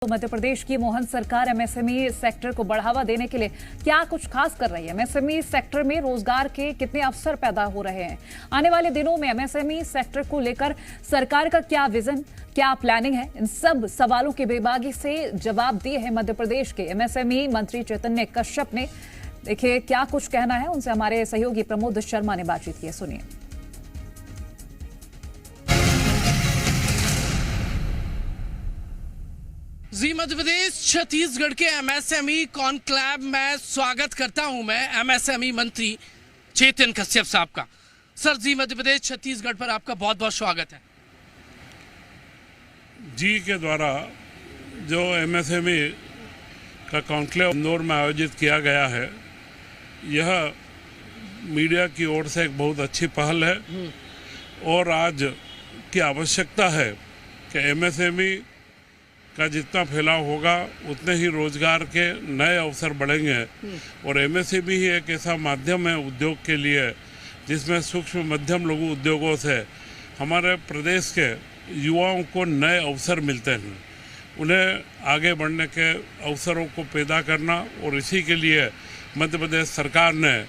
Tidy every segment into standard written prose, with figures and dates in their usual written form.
तो मध्य प्रदेश की मोहन सरकार एमएसएमई सेक्टर को बढ़ावा देने के लिए क्या कुछ खास कर रही है? एमएसएमई सेक्टर में रोजगार के कितने अवसर पैदा हो रहे हैं? आने वाले दिनों में एमएसएमई सेक्टर को लेकर सरकार का क्या विजन, क्या प्लानिंग है? इन सब सवालों के बेबाकी से जवाब दिए हैं मध्य प्रदेश के एमएसएमई मंत्री चैतन्य कश्यप ने। देखिए क्या कुछ कहना है उनसे हमारे सहयोगी प्रमोद शर्मा ने बातचीत की है, सुनिए। जी मध्य प्रदेश छत्तीसगढ़ के एमएसएमई कॉन्क्लेव में स्वागत करता हूं मैं एमएसएमई मंत्री चैतन्य कश्यप साहब का। सर जी मध्य प्रदेश छत्तीसगढ़ पर आपका बहुत बहुत स्वागत है। जी के द्वारा जो एमएसएमई का कॉन्क्लेव इंदौर में आयोजित किया गया है, यह मीडिया की ओर से एक बहुत अच्छी पहल है और आज की आवश्यकता है कि एमएसएमई का जितना फैलाव होगा उतने ही रोजगार के नए अवसर बढ़ेंगे और एमएसएमई ही एक ऐसा माध्यम है उद्योग के लिए जिसमें सूक्ष्म मध्यम लघु उद्योगों से हमारे प्रदेश के युवाओं को नए अवसर मिलते हैं, उन्हें आगे बढ़ने के अवसरों को पैदा करना। और इसी के लिए मध्य प्रदेश सरकार ने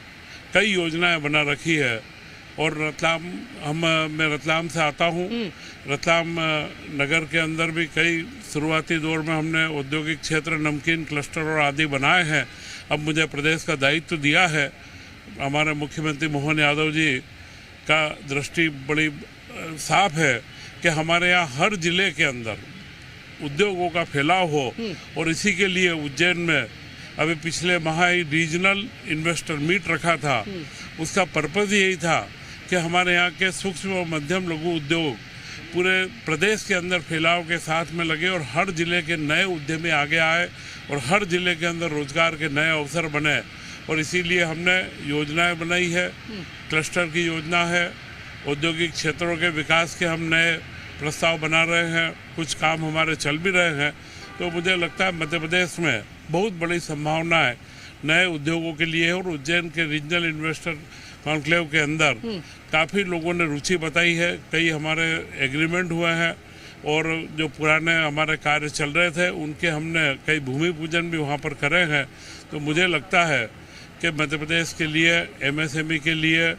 कई योजनाएं बना रखी है। और मैं रतलाम से आता हूँ। रतलाम नगर के अंदर भी कई शुरुआती दौर में हमने औद्योगिक क्षेत्र, नमकीन क्लस्टर और आदि बनाए हैं। अब मुझे प्रदेश का दायित्व दिया है। हमारे मुख्यमंत्री मोहन यादव जी का दृष्टि बड़ी साफ है कि हमारे यहाँ हर जिले के अंदर उद्योगों का फैलाव हो। और इसी के लिए उज्जैन में अभी पिछले माह ही रीजनल इन्वेस्टर मीट रखा था। उसका पर्पज़ यही था कि हमारे यहाँ के सूक्ष्म और मध्यम लघु उद्योग पूरे प्रदेश के अंदर फैलाव के साथ में लगे और हर जिले के नए उद्यमी आगे आए और हर जिले के अंदर रोजगार के नए अवसर बने। और इसीलिए हमने योजनाएं बनाई है। क्लस्टर की योजना है, औद्योगिक क्षेत्रों के विकास के हम नए प्रस्ताव बना रहे हैं, कुछ काम हमारे चल भी रहे हैं। तो मुझे लगता है मध्य प्रदेश में बहुत बड़ी संभावनाएं नए उद्योगों के लिए है। और उज्जैन के रीजनल इन्वेस्टर कॉन्क्लेव के अंदर काफ़ी लोगों ने रुचि बताई है। कई हमारे एग्रीमेंट हुए हैं और जो पुराने हमारे कार्य चल रहे थे उनके हमने कई भूमि पूजन भी वहाँ पर करे हैं। तो मुझे लगता है कि मध्य प्रदेश के लिए एमएसएमई के लिए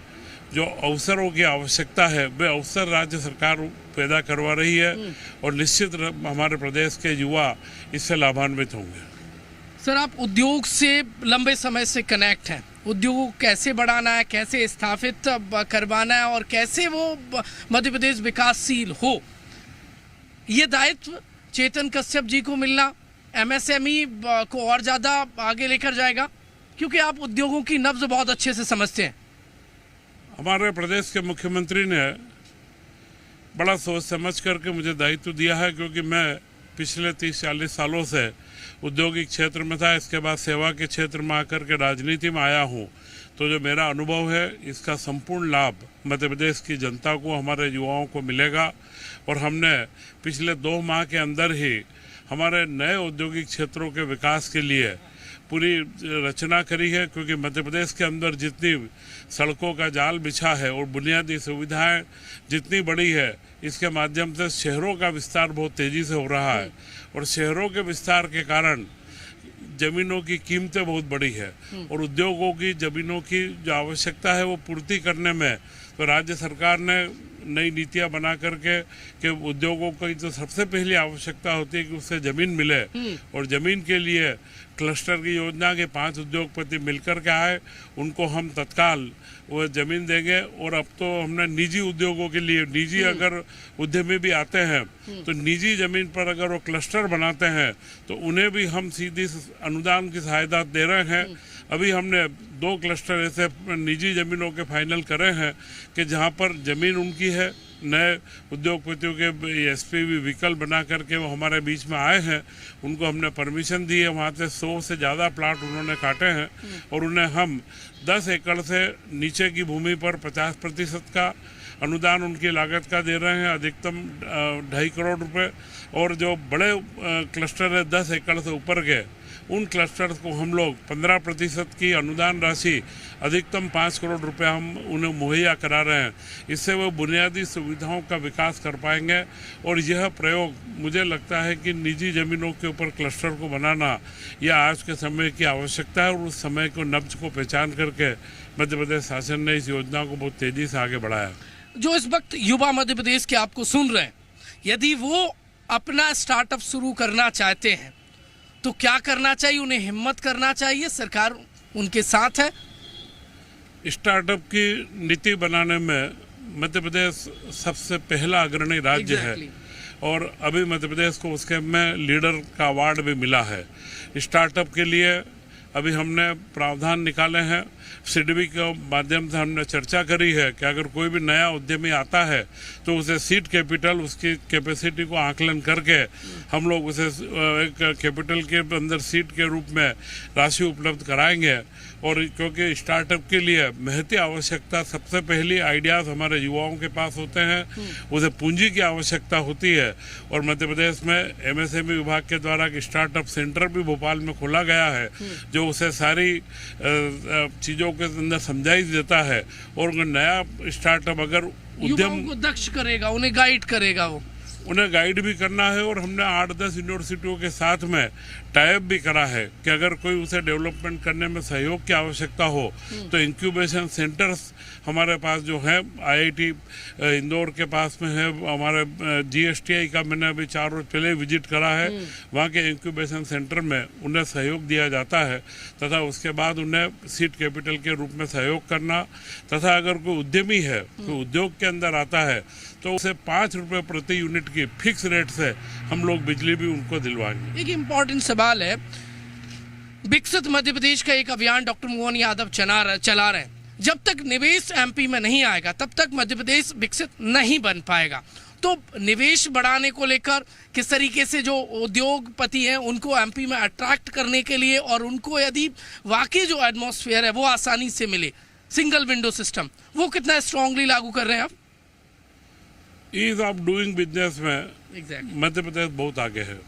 जो अवसरों की आवश्यकता है वे अवसर राज्य सरकार पैदा करवा रही है और निश्चित हमारे प्रदेश के युवा इससे लाभान्वित होंगे। सर आप उद्योग से लंबे समय से कनेक्ट हैं, उद्योगों को कैसे बढ़ाना है, कैसे स्थापित करवाना है और कैसे वो मध्य प्रदेश विकासशील हो, ये दायित्व चैतन्य कश्यप जी को मिलना एमएसएमई को और ज़्यादा आगे लेकर जाएगा, क्योंकि आप उद्योगों की नब्ज बहुत अच्छे से समझते हैं। हमारे प्रदेश के मुख्यमंत्री ने बड़ा सोच समझ करके मुझे दायित्व दिया है, क्योंकि मैं पिछले 30-40 सालों से औद्योगिक क्षेत्र में था। इसके बाद सेवा के क्षेत्र में आकर के राजनीति में आया हूँ। तो जो मेरा अनुभव है इसका संपूर्ण लाभ मध्य प्रदेश की जनता को, हमारे युवाओं को मिलेगा। और हमने पिछले 2 माह के अंदर ही हमारे नए औद्योगिक क्षेत्रों के विकास के लिए पूरी रचना करी है, क्योंकि मध्य प्रदेश के अंदर जितनी सड़कों का जाल बिछा है और बुनियादी सुविधाएं जितनी बड़ी है, इसके माध्यम से शहरों का विस्तार बहुत तेज़ी से हो रहा है। और शहरों के विस्तार के कारण ज़मीनों की कीमतें बहुत बढ़ी है और उद्योगों की ज़मीनों की जो आवश्यकता है वो पूर्ति करने में तो राज्य सरकार ने नई नीतियां बना करके कि उद्योगों की जो सबसे पहली आवश्यकता होती है कि उससे ज़मीन मिले। और ज़मीन के लिए क्लस्टर की योजना के 5 उद्योगपति मिलकर के आए, उनको हम तत्काल वो ज़मीन देंगे। और अब तो हमने निजी उद्योगों के लिए, निजी अगर उद्यमी भी आते हैं तो निजी ज़मीन पर अगर वो क्लस्टर बनाते हैं तो उन्हें भी हम सीधी अनुदान की सहायता दे रहे हैं। अभी हमने 2 क्लस्टर ऐसे निजी ज़मीनों के फाइनल करे हैं कि जहां पर ज़मीन उनकी है, नए उद्योगपतियों के एसपीवी व्हीकल बना करके वो हमारे बीच में आए हैं, उनको हमने परमिशन दी है। वहाँ से 100 से ज़्यादा प्लाट उन्होंने काटे हैं और उन्हें हम 10 एकड़ से नीचे की भूमि पर 50% का अनुदान उनकी लागत का दे रहे हैं, अधिकतम 2.5 करोड़ रुपए। और जो बड़े क्लस्टर है 10 एकड़ से ऊपर के, उन क्लस्टर्स को हम लोग 15% की अनुदान राशि अधिकतम 5 करोड़ रुपए हम उन्हें मुहैया करा रहे हैं। इससे वो बुनियादी सुविधाओं का विकास कर पाएंगे। और यह प्रयोग मुझे लगता है कि निजी ज़मीनों के ऊपर क्लस्टर को बनाना यह आज के समय की आवश्यकता है और उस समय को नब्ज को पहचान करके मध्य प्रदेश शासन ने इस योजना को बहुत तेज़ी से आगे बढ़ाया। जो इस वक्त युवा मध्य प्रदेश के आपको सुन रहे हैं, यदि वो अपना स्टार्टअप शुरू करना चाहते हैं तो क्या करना चाहिए? उन्हें हिम्मत करना चाहिए, सरकार उनके साथ है। स्टार्टअप की नीति बनाने में मध्य प्रदेश सबसे पहला अग्रणी राज्य है और अभी मध्य प्रदेश को उसके में लीडर का अवार्ड भी मिला है। स्टार्टअप के लिए अभी हमने प्रावधान निकाले हैं। सिडबी के माध्यम से हमने चर्चा करी है कि अगर कोई भी नया उद्यमी आता है तो उसे सीड कैपिटल, उसकी कैपेसिटी को आकलन करके हम लोग उसे एक कैपिटल के अंदर सीड के रूप में राशि उपलब्ध कराएंगे। और क्योंकि स्टार्टअप के लिए महती आवश्यकता, सबसे पहली आइडियाज़ हमारे युवाओं के पास होते हैं, उसे पूंजी की आवश्यकता होती है। और मध्य प्रदेश में MSME विभाग के द्वारा एक स्टार्टअप सेंटर भी भोपाल में खोला गया है जो उसे सारी चीज़ों के अंदर समझाई देता है। और नया स्टार्टअप अगर उद्यम को दक्ष करेगा, उन्हें गाइड करेगा, वो उन्हें गाइड भी करना है। और हमने 8-10 यूनिवर्सिटियों के साथ में टाइप भी करा है कि अगर कोई उसे डेवलपमेंट करने में सहयोग की आवश्यकता हो तो इंक्यूबेशन सेंटर्स हमारे पास जो है, IIT इंदौर के पास में है, हमारे GSTI का मैंने अभी 4 रोज पहले विजिट करा है। वहाँ के इंक्यूबेशन सेंटर में उन्हें सहयोग दिया जाता है तथा उसके बाद उन्हें सीड कैपिटल के रूप में सहयोग करना, तथा अगर कोई उद्यमी है, कोई उद्योग के अंदर आता है तो उसे 5 रुपये प्रति यूनिट की फिक्स रेट से हम लोग बिजली भी उनको दिलवाएंगे। एक इम्पॉर्टेंट सवाल है, विकसित मध्य प्रदेश का एक अभियान डॉक्टर मोहन यादव चला रहे हैं। जब तक निवेश MP में नहीं आएगा तब तक मध्य प्रदेश विकसित नहीं बन पाएगा। तो निवेश बढ़ाने को लेकर किस तरीके से जो उद्योगपति हैं उनको MP में अट्रैक्ट करने के लिए, और उनको यदि वाकई जो एटमॉस्फेयर है वो आसानी से मिले, सिंगल विंडो सिस्टम, वो कितना स्ट्रांगली लागू कर रहे हैं आप? ईज ऑफ डूइंग बिजनेस में मध्य प्रदेश बहुत आगे है।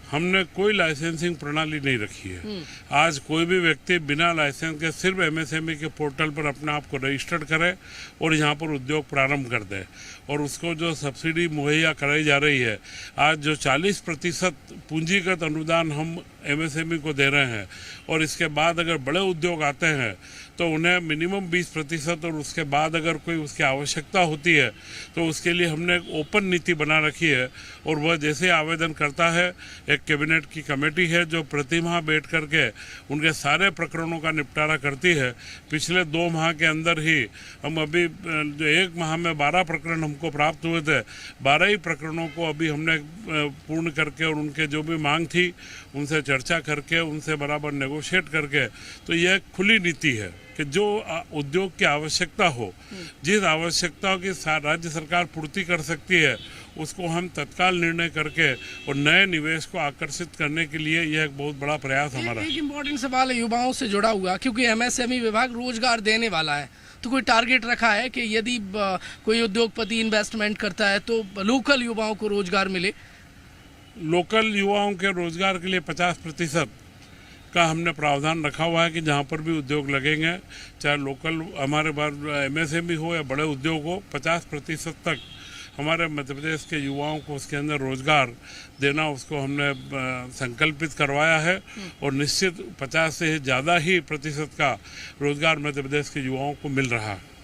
हमने कोई लाइसेंसिंग प्रणाली नहीं रखी है। आज कोई भी व्यक्ति बिना लाइसेंस के सिर्फ MSME के पोर्टल पर अपने आप को रजिस्टर्ड करे और यहाँ पर उद्योग प्रारंभ कर दे। और उसको जो सब्सिडी मुहैया कराई जा रही है, आज जो 40% पूंजीगत अनुदान हम MSME को दे रहे हैं, और इसके बाद अगर बड़े उद्योग आते हैं तो उन्हें मिनिमम 20%, और उसके बाद अगर कोई उसकी आवश्यकता होती है तो उसके लिए हमने एक ओपन नीति बना रखी है। और वह जैसे आवेदन करता है, एक कैबिनेट की कमेटी है जो प्रति माह बैठ करके उनके सारे प्रकरणों का निपटारा करती है। पिछले 2 माह के अंदर ही हम अभी जो 1 माह में 12 प्रकरण हमको प्राप्त हुए थे, 12 ही प्रकरणों को अभी हमने पूर्ण करके और उनके जो भी मांग थी उनसे चर्चा करके, उनसे बराबर नेगोशिएट करके, तो यह एक खुली नीति है कि जो उद्योग की आवश्यकता हो, जिस आवश्यकताओं की राज्य सरकार पूर्ति कर सकती है, उसको हम तत्काल निर्णय करके और नए निवेश को आकर्षित करने के लिए यह एक बहुत बड़ा प्रयास हमारा। एक इम्पोर्टेंट सवाल है युवाओं से जुड़ा हुआ, क्योंकि MSME विभाग रोजगार देने वाला है, तो कोई टारगेट रखा है कि यदि कोई उद्योगपति इन्वेस्टमेंट करता है तो लोकल युवाओं को रोजगार मिले? लोकल युवाओं के रोजगार के लिए 50% का हमने प्रावधान रखा हुआ है कि जहाँ पर भी उद्योग लगेंगे, चाहे लोकल हमारे पास MSME हो या बड़े उद्योग हो, 50% तक हमारे मध्य प्रदेश के युवाओं को उसके अंदर रोजगार देना, उसको हमने संकल्पित करवाया है। और निश्चित 50 से ज़्यादा ही प्रतिशत का रोजगार मध्य प्रदेश के युवाओं को मिल रहा है।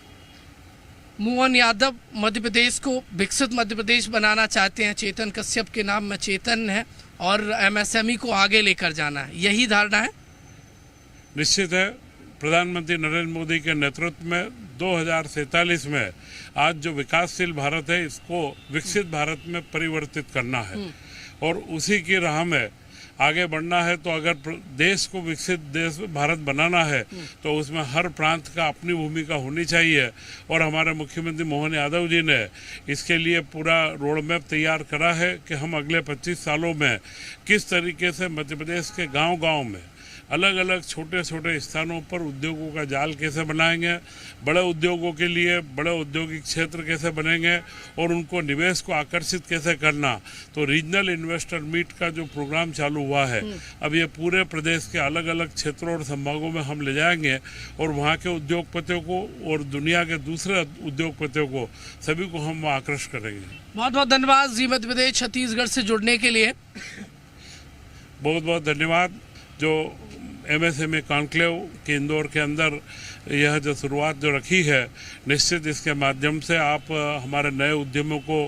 मोहन यादव मध्य प्रदेश को विकसित मध्य प्रदेश बनाना चाहते हैं। चेतन कश्यप के नाम में चेतन है और MSME को आगे लेकर जाना है, यही धारणा है? निश्चित है। प्रधानमंत्री नरेंद्र मोदी के नेतृत्व में 2047 में आज जो विकासशील भारत है, इसको विकसित भारत में परिवर्तित करना है और उसी की राह में आगे बढ़ना है। तो अगर देश को विकसित देश भारत बनाना है तो उसमें हर प्रांत का अपनी भूमिका होनी चाहिए। और हमारे मुख्यमंत्री मोहन यादव जी ने इसके लिए पूरा रोड मैप तैयार करा है कि हम अगले 25 सालों में किस तरीके से मध्य प्रदेश के गांव-गांव में अलग अलग छोटे छोटे स्थानों पर उद्योगों का जाल कैसे बनाएंगे, बड़े उद्योगों के लिए बड़े औद्योगिक क्षेत्र कैसे बनेंगे और उनको निवेश को आकर्षित कैसे करना। तो रीजनल इन्वेस्टर मीट का जो प्रोग्राम चालू हुआ है, अब ये पूरे प्रदेश के अलग अलग क्षेत्रों और संभागों में हम ले जाएंगे और वहाँ के उद्योगपतियों को और दुनिया के दूसरे उद्योगपतियों को सभी को हम आकर्षित करेंगे। बहुत बहुत धन्यवाद जी, मध्य प्रदेश छत्तीसगढ़ से जुड़ने के लिए। बहुत बहुत धन्यवाद। जो MSME कॉन्क्लेव के इंदौर के अंदर यह जो शुरुआत जो रखी है, निश्चित इसके माध्यम से आप हमारे नए उद्यमों को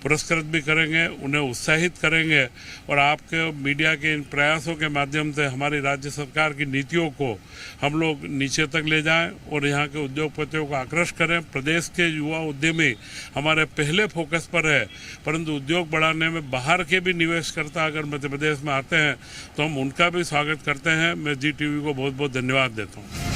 पुरस्कृत भी करेंगे, उन्हें उत्साहित करेंगे और आपके मीडिया के इन प्रयासों के माध्यम से हमारी राज्य सरकार की नीतियों को हम लोग नीचे तक ले जाएं और यहाँ के उद्योगपतियों को आकर्षित करें। प्रदेश के युवा उद्यमी हमारे पहले फोकस पर है, परंतु उद्योग बढ़ाने में बाहर के भी निवेशकर्ता अगर मध्य प्रदेश में आते हैं तो हम उनका भी स्वागत करते हैं। मैं GTV को बहुत बहुत धन्यवाद देता हूँ।